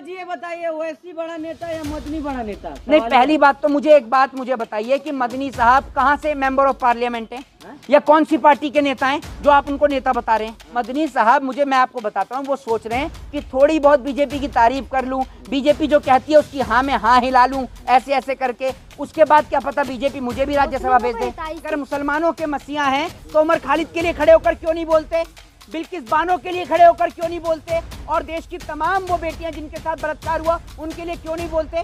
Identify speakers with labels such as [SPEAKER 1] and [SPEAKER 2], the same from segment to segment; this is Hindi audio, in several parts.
[SPEAKER 1] जी ये बताइए, ओवैसी बड़ा नेता या मदनी बड़ा नेता?
[SPEAKER 2] नहीं, पहली बात तो मुझे एक बात मुझे बताइए कि मदनी साहब कहाँ से मेंबर ऑफ पार्लियामेंट हैं या कौन सी पार्टी के नेता हैं जो आप उनको नेता बता रहे हैं? मदनी साहब मैं आपको बताता हूँ, वो सोच रहे हैं कि थोड़ी बहुत बीजेपी की तारीफ कर लूं, बीजेपी जो कहती है उसकी हाँ में हाँ हिला लूं, ऐसे ऐसे करके, उसके बाद क्या पता बीजेपी मुझे भी राज्यसभा भेज दे। अगर मुसलमानों के मसीहा हैं तो उमर खालिद के लिए खड़े होकर क्यों नहीं बोलते, बिल्किस बानो के लिए खड़े होकर क्यों नहीं बोलते, और देश की तमाम वो बेटियां जिनके साथ बलात्कार हुआ उनके लिए क्यों नहीं बोलते?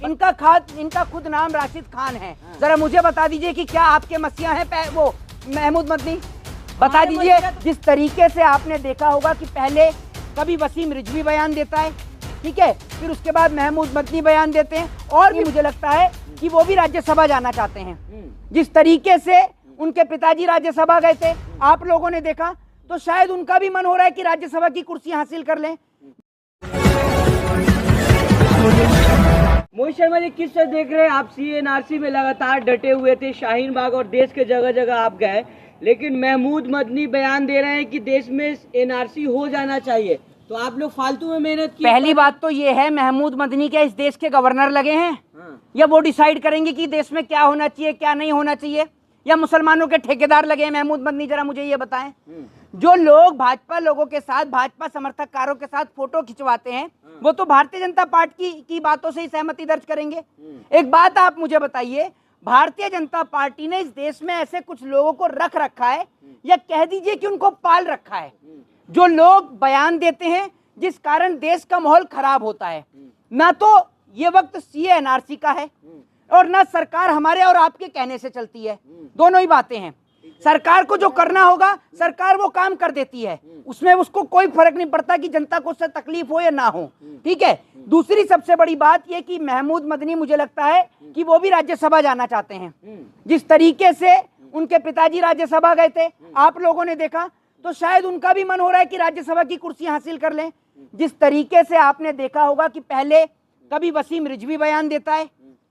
[SPEAKER 2] इनका खुद नाम राशिद खान है। जरा मुझे बता दीजिए कि क्या आपके मसीहा हैं वो महमूद मदनी? बता दीजिए। जिस तरीके से आपने देखा होगा कि पहले कभी वसीम रिजवी बयान देता है, ठीक है, फिर उसके बाद महमूद मदनी बयान देते हैं, और भी मुझे लगता है कि वो भी राज्यसभा जाना चाहते हैं। जिस तरीके से उनके पिताजी राज्यसभा गए थे, आप लोगों ने देखा, तो शायद उनका भी मन हो रहा है कि राज्यसभा की कुर्सी हासिल कर लें।
[SPEAKER 1] मोहित शर्मा जी, किस तरह देख रहे हैं आप? CA-NRC में लगातार डटे हुए थे, शाहीन बाग और देश के जगह जगह आप गए, लेकिन महमूद मदनी बयान दे रहे हैं कि देश में NRC हो जाना चाहिए, तो आप लोग फालतू में मेहनत की।
[SPEAKER 2] पहली बात तो ये है, महमूद मदनी क्या इस देश के गवर्नर लगे हैं? या वो डिसाइड करेंगे कि देश में क्या होना चाहिए क्या नहीं होना चाहिए, या मुसलमानों के ठेकेदार लगे हैं महमूद मदनी? जरा मुझे ये बताएं। जो लोग भाजपा लोगों के साथ, भाजपा समर्थककारों के साथ फोटो खिंचवाते हैं, वो तो भारतीय जनता पार्टी की बातों से ही सहमति दर्ज करेंगे। एक बात आप मुझे बताइए, भारतीय जनता पार्टी ने इस देश में ऐसे कुछ लोगों को रख रखा है, या कह दीजिए कि उनको पाल रखा है, जो लोग बयान देते हैं जिस कारण देश का माहौल खराब होता है। ना तो ये वक्त CA-NRC का है, और ना सरकार हमारे और आपके कहने से चलती है, दोनों ही बातें हैं। सरकार को जो करना होगा सरकार वो काम कर देती है, उसमें उसको कोई फर्क नहीं पड़ता कि जनता को उससे तकलीफ हो या ना हो, ठीक है। दूसरी सबसे बड़ी बात ये कि महमूद मदनी मुझे लगता है कि वो भी राज्यसभा जाना चाहते हैं। जिस तरीके से उनके पिताजी राज्यसभा गए थे, आप लोगों ने देखा, तो शायद उनका भी मन हो रहा है कि राज्यसभा की कुर्सी हासिल कर लें। जिस तरीके से आपने देखा होगा कि पहले कभी वसीम रिजवी बयान देता है,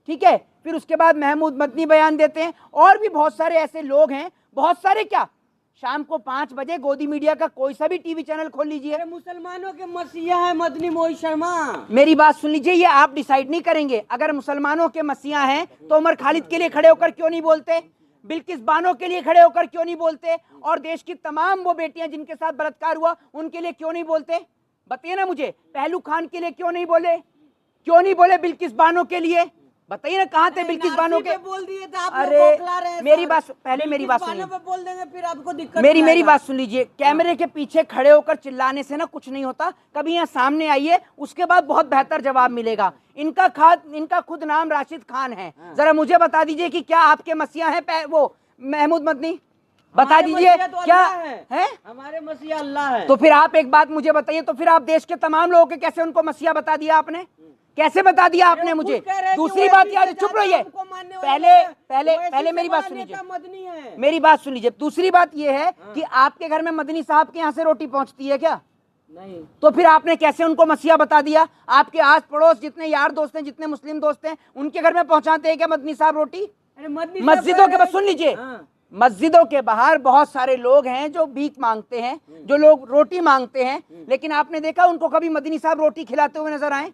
[SPEAKER 2] ठीक है, फिर उसके बाद महमूद मदनी बयान देते हैं, और भी बहुत सारे ऐसे लोग हैं, बहुत सारे क्या, शाम को 5 बजे गोदी मीडिया का कोई सा भी टीवी चैनल खोल लीजिए,
[SPEAKER 1] मुसलमानों के मसीहा है मदनी। मोहित शर्मा,
[SPEAKER 2] मेरी बात सुन लीजिए, ये आप डिसाइड नहीं करेंगे। अगर मुसलमानों के मसीहा हैं तो उमर खालिद के लिए खड़े होकर क्यों नहीं बोलते, बिल्किस बानो के लिए खड़े होकर क्यों नहीं बोलते, और देश की तमाम वो बेटियां जिनके साथ बलात्कार हुआ उनके लिए क्यों नहीं बोलते? बताइए ना मुझे। पहलू खान के लिए क्यों नहीं बोले, क्यों नहीं बोले बिल्किस बानो के लिए? बताइए ना, कहाँ थे बिल्किस बानो के?
[SPEAKER 1] बोल दिए थे आप।
[SPEAKER 2] अरे मेरी बात पहले मेरी बात सुनिए,
[SPEAKER 1] बोल देंगे फिर आपको दिक्कत।
[SPEAKER 2] मेरी बात सुन लीजिए। कैमरे के पीछे खड़े होकर चिल्लाने से ना कुछ नहीं होता, कभी यहाँ सामने आइए, उसके बाद बहुत बेहतर जवाब मिलेगा। इनका खुद नाम राशिद खान है। जरा मुझे बता दीजिए कि क्या आपके मसीहा हैं वो महमूद मदनी? बता दीजिए
[SPEAKER 1] तो
[SPEAKER 2] क्या
[SPEAKER 1] है? हमारे मसीहा अल्लाह है।
[SPEAKER 2] तो फिर आप एक बात मुझे बताइए, तो फिर आप देश के तमाम लोगों के कैसे उनको मसीहा बता दिया आपने? कैसे बता दिया आपने मुझे? दूसरी बात यार, चुप रहिए, पहले मेरी बात सुन लीजिए, मेरी बात सुन लीजिए। दूसरी बात यह है कि आपके घर में मदनी साहब के यहाँ से रोटी पहुंचती है क्या?
[SPEAKER 1] नहीं।
[SPEAKER 2] तो फिर आपने कैसे उनको मसीहा बता दिया? आपके आस पड़ोस जितने यार दोस्त हैं, जितने मुस्लिम दोस्त हैं, उनके घर में पहुंचाते हैं क्या मदनी साहब रोटी? मस्जिदों के, बस सुन लीजिए, मस्जिदों के बाहर बहुत सारे लोग हैं जो भीख मांगते हैं, जो लोग रोटी मांगते हैं, लेकिन आपने देखा उनको कभी मदनी साहब रोटी खिलाते हुए नजर आए?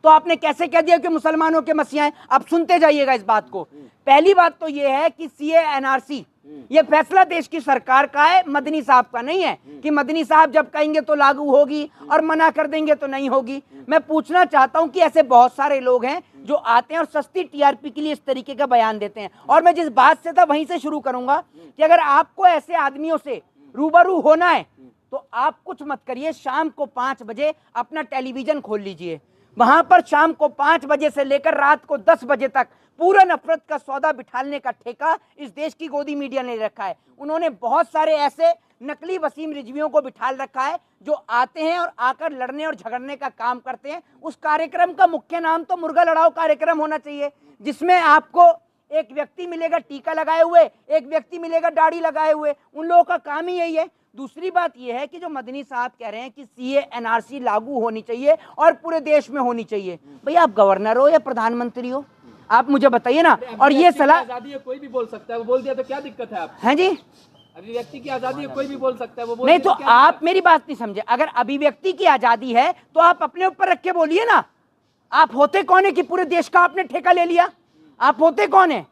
[SPEAKER 2] तो आपने कैसे कह दिया कि मुसलमानों के मसीहा हैं? अब सुनते जाइएगा इस बात को। पहली बात तो यह है कि CA-NRC ये फैसला देश की सरकार का है, मदनी साहब का नहीं है कि मदनी साहब जब कहेंगे तो लागू होगी और मना कर देंगे तो नहीं होगी। मैं पूछना चाहता हूं कि ऐसे बहुत सारे लोग हैं जो आते हैं और सस्ती TRP के लिए इस तरीके का बयान देते हैं, और मैं जिस बात से था वहीं से शुरू करूंगा कि अगर आपको ऐसे आदमियों से रूबरू होना है तो आप कुछ मत करिए, शाम को 5 बजे अपना टेलीविजन खोल लीजिए, वहां पर शाम को 5 बजे से लेकर रात को 10 बजे तक पूरा नफरत का सौदा बिठाने का ठेका इस देश की गोदी मीडिया ने रखा है। उन्होंने बहुत सारे ऐसे नकली वसीम रिजवियों को बिठाल रखा है जो आते हैं और आकर लड़ने और झगड़ने का काम करते हैं। उस कार्यक्रम का मुख्य नाम तो मुर्गा लड़ाओ कार्यक्रम होना चाहिए, जिसमें आपको एक व्यक्ति मिलेगा टीका लगाए हुए, एक व्यक्ति मिलेगा दाढ़ी लगाए हुए, उन लोगों का काम ही यही है। दूसरी बात यह है कि जो मदनी साहब कह रहे हैं कि CA-NRC लागू होनी चाहिए और पूरे देश में होनी चाहिए, भैया आप गवर्नर हो या प्रधानमंत्री हो, आप मुझे बताइए ना। और ये सलाह,
[SPEAKER 3] आजादी है, कोई भी बोल सकता है, वो बोल दिया तो क्या दिक्कत है? आप
[SPEAKER 2] हैं जी,
[SPEAKER 3] अभिव्यक्ति की आजादी है, कोई भी बोल सकता है, वो बोल
[SPEAKER 2] नहीं तो आप मेरी बात नहीं समझे। अगर अभिव्यक्ति की आजादी है तो आप अपने ऊपर रख के बोलिए ना, आप होते कौन है कि पूरे देश का आपने ठेका ले लिया? आप होते कौन है?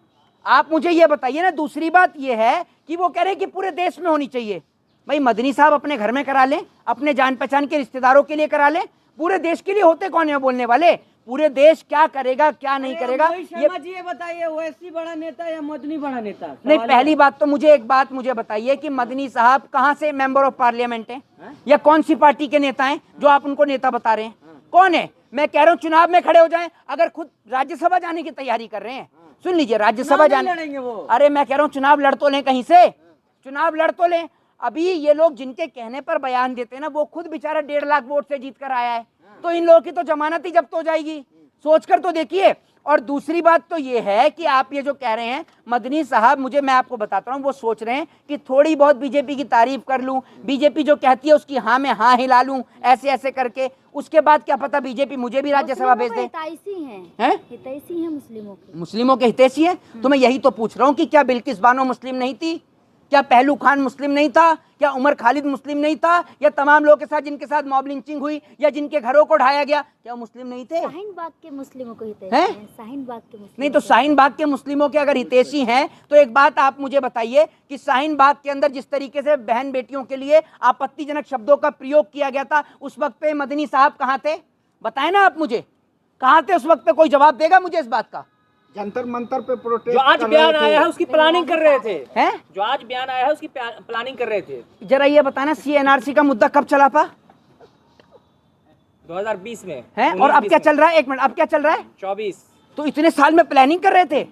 [SPEAKER 2] आप मुझे ये बताइए ना। दूसरी बात ये है कि वो कह रहे हैं कि पूरे देश में होनी चाहिए। भाई मदनी साहब अपने घर में करा लें, अपने जान पहचान के रिश्तेदारों के लिए करा लें, पूरे देश के लिए होते कौन है बोलने वाले? पूरे देश क्या करेगा क्या नहीं करेगा
[SPEAKER 1] ये बताइए, ओवैसी बड़ा नेता या मदनी बड़ा नेता?
[SPEAKER 2] नहीं, पहली बात तो मुझे एक बात मुझे बताइए कि मदनी साहब कहाँ से मेंबर ऑफ पार्लियामेंट हैं या कौन सी पार्टी के नेता हैं जो आप उनको नेता बता रहे हैं? कौन है? मैं कह रहा हूँ चुनाव में खड़े हो जाएं। अगर खुद राज्यसभा जाने की तैयारी कर रहे हैं, सुन लीजिए, राज्यसभा जाने,
[SPEAKER 1] वो।
[SPEAKER 2] अरे मैं कह रहा हूँ चुनाव लड़ तो लें, कहीं से चुनाव लड़ तो लें। अभी ये लोग जिनके कहने पर बयान देते हैं ना, वो खुद बेचारा 1.5 लाख वोट से जीत कर आया है, तो इन लोगों की तो जमानत ही जब्त हो जाएगी। सोचकर तो देखिए। और दूसरी बात तो ये है कि आप ये जो कह रहे हैं मदनी साहब, मैं आपको बताता हूँ, वो सोच रहे हैं कि थोड़ी बहुत बीजेपी की तारीफ कर लूं, बीजेपी जो कहती है उसकी हाँ में हाँ हिला लूं, ऐसे ऐसे करके, उसके बाद क्या पता बीजेपी मुझे भी राज्यसभा भेज दे।
[SPEAKER 4] हितैषी हैं
[SPEAKER 2] मुस्लिमों के हितैषी हैं। तो मैं यही तो पूछ रहा हूँ कि क्या बिल्किस बानो मुस्लिम नहीं थी? क्या पहलू खान मुस्लिम नहीं था? क्या उमर खालिद मुस्लिम नहीं था? या तमाम लोगों के साथ जिनके साथ मॉब लिंचिंग हुई या जिनके घरों को ढाया गया, क्या मुस्लिम नहीं थे?
[SPEAKER 4] शाहीन बाग के मुस्लिमों को हितैषी हैं। शाहीन बाग के मुस्लिम
[SPEAKER 2] नहीं, तो शाहीन बाग के मुस्लिमों के अगर हितैषी हैं तो एक बात आप मुझे बताइए कि शाहीन बाग के अंदर जिस तरीके से बहन बेटियों के लिए आपत्तिजनक शब्दों का प्रयोग किया गया था, उस वक्त पे मदनी साहब कहाँ थे? बताएं ना आप मुझे, कहाँ थे उस वक्त पे? कोई जवाब देगा मुझे इस बात का?
[SPEAKER 5] जंतर मंतर पे प्रोटेस्ट
[SPEAKER 3] जो आज बयान आया है उसकी प्लानिंग कर रहे थे।
[SPEAKER 2] हैं?
[SPEAKER 3] जो आज बयान आया है उसकी प्लानिंग कर रहे थे।
[SPEAKER 2] जरा ये बताना, CNRC का मुद्दा कब चला था?
[SPEAKER 3] 2020 में
[SPEAKER 2] है। और अब क्या चल रहा है? एक मिनट, अब क्या चल रहा है?
[SPEAKER 3] 24।
[SPEAKER 2] तो इतने साल में प्लानिंग कर रहे थे,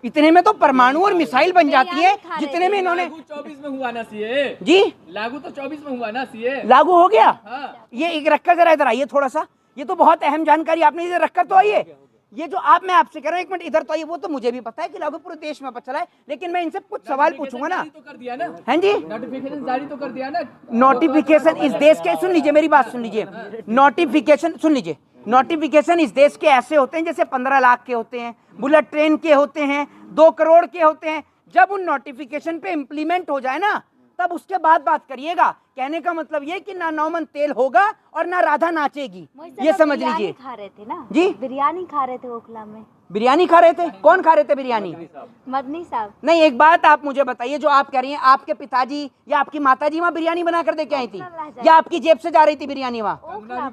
[SPEAKER 2] इतने में तो परमाणु और मिसाइल बन जाती है, जितने में इन्होंने।
[SPEAKER 3] लागू 24 में हुआ ना सीए
[SPEAKER 2] जी,
[SPEAKER 3] लागू तो 24 में हुआ ना सीए।
[SPEAKER 2] लागू हो गया।
[SPEAKER 3] हाँ।
[SPEAKER 2] ये एक रखकर जरा इधर आइए थोड़ा सा, ये तो बहुत अहम जानकारी आपने इधर रखकर तो आइए। ये जो मैं आपसे कह रहा हूँ, एक मिनट इधर तो आइए। वो तो मुझे भी पता है कि लागू पूरे देश में पता चला है, लेकिन मैं इनसे कुछ सवाल पूछूंगा ना।
[SPEAKER 3] तो कर दिया ना।
[SPEAKER 2] हैं जी,
[SPEAKER 3] नोटिफिकेशन जारी तो कर दिया ना।
[SPEAKER 2] नोटिफिकेशन इस देश के, सुन लीजिए मेरी बात सुन लीजिए, नोटिफिकेशन सुन लीजिए, नोटिफिकेशन इस देश के ऐसे होते हैं जैसे 15 लाख के होते हैं, बुलेट ट्रेन के होते हैं, 2 करोड़ के होते हैं। जब उन नोटिफिकेशन पे इम्प्लीमेंट हो जाए ना, तब उसके बाद बात करिएगा। कहने का मतलब ये कि ना नौमन तेल होगा और ना राधा नाचेगी, ये समझ लीजिए।
[SPEAKER 4] खा रहे थे ना
[SPEAKER 2] जी,
[SPEAKER 4] बिरयानी खा रहे थे ओखला में।
[SPEAKER 2] बिरयानी खा रहे थे? कौन खा रहे थे बिरयानी?
[SPEAKER 4] मदनी साहब।
[SPEAKER 2] नहीं, एक बात आप मुझे बताइए, जो आप कह रही हैं आपके पिताजी या आपकी माताजी वहाँ बिरयानी बना कर दे के आई थी, या आपकी जेब से जा रही थी बिरयानी वहाँ?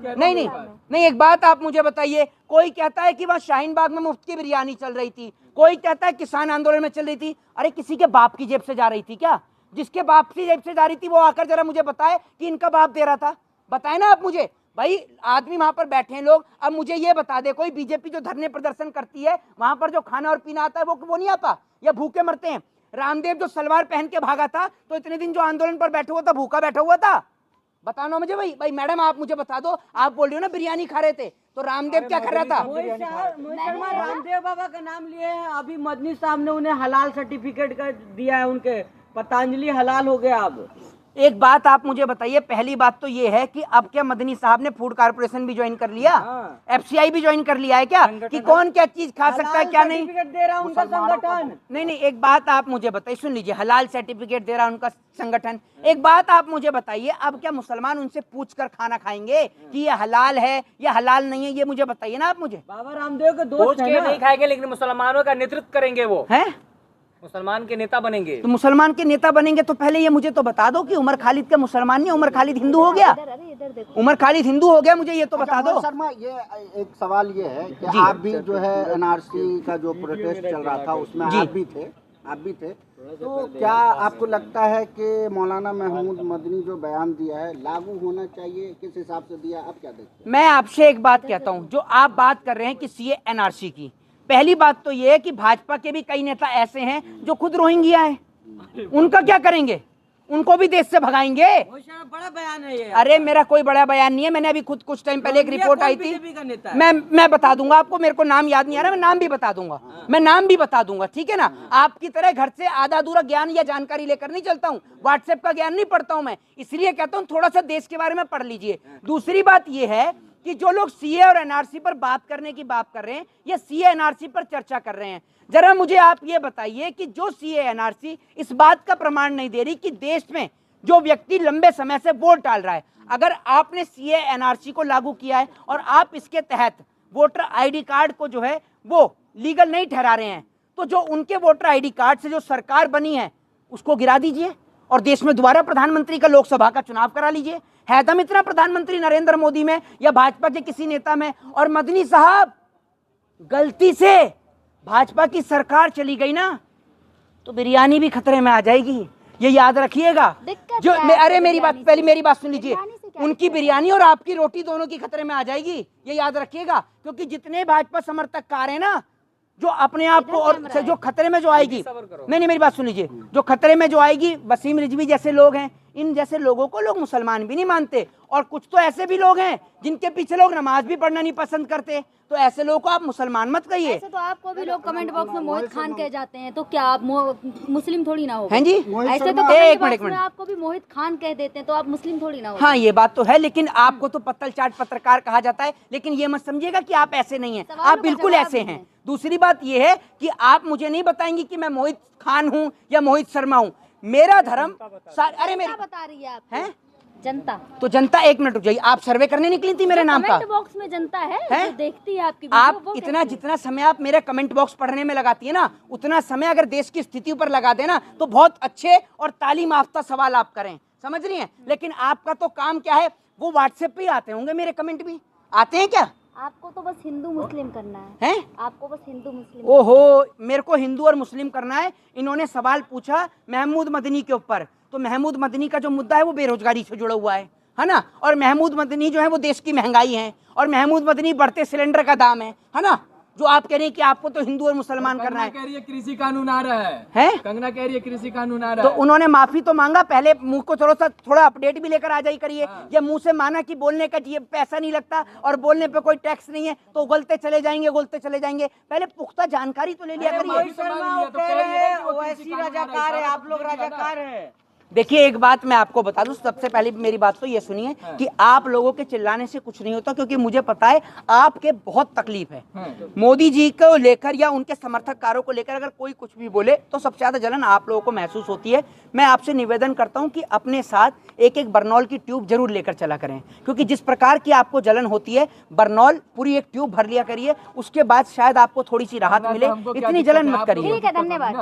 [SPEAKER 2] नहीं नहीं नहीं, एक बात आप मुझे बताइए, कोई कहता है कि वहाँ शाहीन बाग में मुफ्त की बिरयानी चल रही थी, कोई कहता है किसान आंदोलन में चल रही थी। अरे किसी के बाप की जेब से जा रही थी क्या? जिसके बाप की जेब से जा रही थी वो आकर जरा मुझे बताए कि इनका बाप दे रहा था। बताए ना आप मुझे। भाई आदमी वहां पर बैठे हैं लोग। अब मुझे ये बता दे, कोई बीजेपी जो धरने प्रदर्शन करती है वहां पर जो खाना और पीना आता है वो नहीं आता, या भूखे मरते हैं? रामदेव जो सलवार पहन के भागा था, तो इतने दिन जो आंदोलन पर बैठा हुआ था भूखा बैठा हुआ था? बताना मुझे। भाई मैडम आप मुझे बता दो, आप बोल रही हो ना बिरयानी खा रहे थे, तो रामदेव क्या कर रहा था?
[SPEAKER 1] मोहित शर्मा रामदेव बाबा का नाम लिए हैं, अभी मदनी साहब ने उन्हें हलाल सर्टिफिकेट कर दिया है, उनके पतंजलि हलाल हो गया। अब
[SPEAKER 2] एक बात आप मुझे बताइए, पहली बात तो ये है कि अब क्या मदनी साहब ने फूड कारपोरेशन भी ज्वाइन कर लिया? FCI भी ज्वाइन कर लिया है क्या? कि कौन क्या चीज खा सकता है क्या नहीं
[SPEAKER 1] दे रहा उनका संगठन।
[SPEAKER 2] नहीं, एक बात आप मुझे बताइए, सुन लीजिए, हलाल सर्टिफिकेट दे रहा उनका संगठन। एक बात आप मुझे बताइए, अब क्या मुसलमान उनसे पूछ कर खाना खाएंगे कि ये हलाल है या हलाल नहीं है? ये मुझे बताइए ना आप मुझे।
[SPEAKER 1] बाबा रामदेव के दोस्त हैं ना?
[SPEAKER 3] नहीं खाएंगे, लेकिन मुसलमानों का नेतृत्व करेंगे। वो
[SPEAKER 2] हैं?
[SPEAKER 3] मुसलमान के नेता बनेंगे।
[SPEAKER 2] तो मुसलमान के नेता बनेंगे तो पहले ये मुझे तो बता दो कि उमर खालिद का मुसलमान नहीं, उमर खालिद हिंदू हो गया? उमर खालिद हिंदू हो गया, मुझे ये तो बता दो।
[SPEAKER 5] शर्मा, ये एक सवाल ये है कि आप भी जो है NRC का जो प्रोटेस्ट चल रहा था उसमें आप भी थे, तो क्या आपको लगता है कि मौलाना महमूद मदनी जो बयान दिया है लागू होना चाहिए? किस हिसाब से दिया, आप क्या देखते हैं?
[SPEAKER 2] मैं आपसे एक बात कहता हूँ, जो आप बात कर रहे हैं कि CA NRC की, पहली बात तो ये है कि भाजपा के भी कई नेता ऐसे हैं जो खुद रोहिंग्या हैं। उनका क्या करेंगे? उनको भी देश से भगाएंगे?
[SPEAKER 1] बड़ा बयान है ये।
[SPEAKER 2] अरे मेरा कोई बड़ा बयान नहीं है, मैंने अभी खुद कुछ टाइम पहले एक रिपोर्ट आई थी, मैं बता दूंगा आपको, मेरे को नाम याद नहीं आ रहा, मैं नाम भी बता दूंगा, मैं नाम भी बता दूंगा, ठीक है ना? आपकी तरह घर से आधा अधूरा ज्ञान या जानकारी लेकर नहीं चलता हूँ, व्हाट्सएप का ज्ञान नहीं पढ़ता हूँ मैं, इसलिए कहता हूँ थोड़ा सा देश के बारे में पढ़ लीजिए। दूसरी बात यह है कि जो लोग CA और NRC पर बात करने की बात कर रहे हैं, या CA NRC पर चर्चा कर रहे हैं, जरा मुझे आप ये बताइए कि जो CA NRC इस बात का प्रमाण नहीं दे रही कि देश में जो व्यक्ति लंबे समय से वोट डाल रहा है, अगर आपने CA NRC को लागू किया है और आप इसके तहत वोटर आईडी कार्ड को जो है वो लीगल नहीं ठहरा रहे हैं, तो जो उनके वोटर आईडी कार्ड से जो सरकार बनी है उसको गिरा दीजिए और देश में दोबारा प्रधानमंत्री का लोकसभा का चुनाव करा लीजिए। है दम इतना प्रधानमंत्री नरेंद्र मोदी में या भाजपा के किसी नेता में? और मदनी साहब, गलती से भाजपा की सरकार चली गई ना तो बिरयानी भी खतरे में आ जाएगी, ये याद रखिएगा। जो अरे मेरी बात सुन लीजिए, उनकी बिरयानी और आपकी रोटी दोनों की खतरे में आ जाएगी, ये याद रखिएगा। क्योंकि जितने भाजपा समर्थक कार हैं ना, जो अपने आप को और जो खतरे में जो आएगी, नहीं मेरी बात सुन लीजिए, जो खतरे में जो आएगी, वसीम रिजवी जैसे लोग हैं, इन जैसे लोगों को लोग मुसलमान भी नहीं मानते, और कुछ तो ऐसे भी लोग हैं जिनके पीछे लोग नमाज भी पढ़ना नहीं पसंद करते, तो ऐसे लोगों को आप मुसलमान मत कहिए।
[SPEAKER 4] ऐसे तो आपको भी लोग कमेंट बॉक्स में मोहित खान कह जाते हैं, तो क्या आप मुस्लिम थोड़ी ना हो?
[SPEAKER 2] हैं जी,
[SPEAKER 4] ऐसे तो
[SPEAKER 2] एक
[SPEAKER 4] कमेंट
[SPEAKER 2] मिनट
[SPEAKER 4] में आपको भी मोहित खान कह देते हैं, तो आप मुस्लिम थोड़ी ना हो?
[SPEAKER 2] हाँ ये बात तो है, लेकिन आपको तो पत्तल चाट पत्रकार कहा जाता है, लेकिन ये मत समझिएगा कि आप ऐसे नहीं हैं, आप बिल्कुल ऐसे हैं। दूसरी बात ये है कि आप मुझे नहीं बताएंगे कि मैं मोहित खान हूँ या मोहित शर्मा हूँ। मेरा धर्म अरे मेरी
[SPEAKER 4] बता रही है आप
[SPEAKER 2] हैं
[SPEAKER 4] जनता,
[SPEAKER 2] तो जनता, एक मिनट रुक जाइए, आप सर्वे करने निकली थी मेरे नाम का?
[SPEAKER 4] कमेंट बॉक्स में जनता है जो देखती है आपकी
[SPEAKER 2] आप
[SPEAKER 4] वीडियो,
[SPEAKER 2] इतना जितना समय आप मेरे कमेंट बॉक्स पढ़ने में लगाती है ना, उतना समय अगर देश की स्थिति पर लगा देना तो बहुत अच्छे और तालीम याफ्ता सवाल आप करें, समझ रही हैं? लेकिन आपका तो काम क्या है, वो व्हाट्सएप पे ही आते होंगे, मेरे कमेंट भी आते हैं क्या?
[SPEAKER 4] आपको तो बस हिंदू मुस्लिम करना है,
[SPEAKER 2] हैं?
[SPEAKER 4] आपको बस हिंदू मुस्लिम।
[SPEAKER 2] ओहो, मेरे को हिंदू और मुस्लिम करना है। इन्होंने सवाल पूछा महमूद मदनी के ऊपर, तो महमूद मदनी का जो मुद्दा है वो बेरोजगारी से जुड़ा हुआ है ना, और महमूद मदनी जो है वो देश की महंगाई है, और महमूद मदनी बढ़ते सिलेंडर का दाम है ना, जो आप कह रहे हैं कि आपको तो हिंदू और मुसलमान करना है।
[SPEAKER 3] कह रही है कृषि कानून आ रहा
[SPEAKER 2] है?
[SPEAKER 3] कंगना कह रही है कृषि कानून आ रहा
[SPEAKER 2] तो
[SPEAKER 3] है।
[SPEAKER 2] उन्होंने माफी तो मांगा, पहले मुंह को थोड़ा अपडेट भी लेकर आ जाई करिए। ये मुंह से माना कि बोलने का ये पैसा नहीं लगता और बोलने पे कोई टैक्स नहीं है, तो उगलते चले जाएंगे। पहले पुख्ता जानकारी तो ले लिया करिए।
[SPEAKER 1] मोहित शर्मा वो कह रहे हैं ओवैसी रजाकार है, आप लोग रजाकार हैं।
[SPEAKER 2] देखिए एक बात मैं आपको बता दूं, सबसे पहले मेरी बात तो ये सुनिए कि आप लोगों के चिल्लाने से कुछ नहीं होता, क्योंकि मुझे पता है आपके बहुत तकलीफ है। मोदी जी को लेकर या उनके समर्थककारों को लेकर अगर कोई कुछ भी बोले तो सबसे ज्यादा जलन आप लोगों को महसूस होती है। मैं आपसे निवेदन करता हूं कि अपने साथ एक बर्नॉल की ट्यूब जरूर लेकर चला करें, क्योंकि जिस प्रकार की आपको जलन होती है, बर्नॉल पूरी एक ट्यूब भर लिया करिए, उसके बाद शायद आपको थोड़ी सी राहत मिले। इतनी जलन मत करिए।
[SPEAKER 4] ठीक है, धन्यवाद।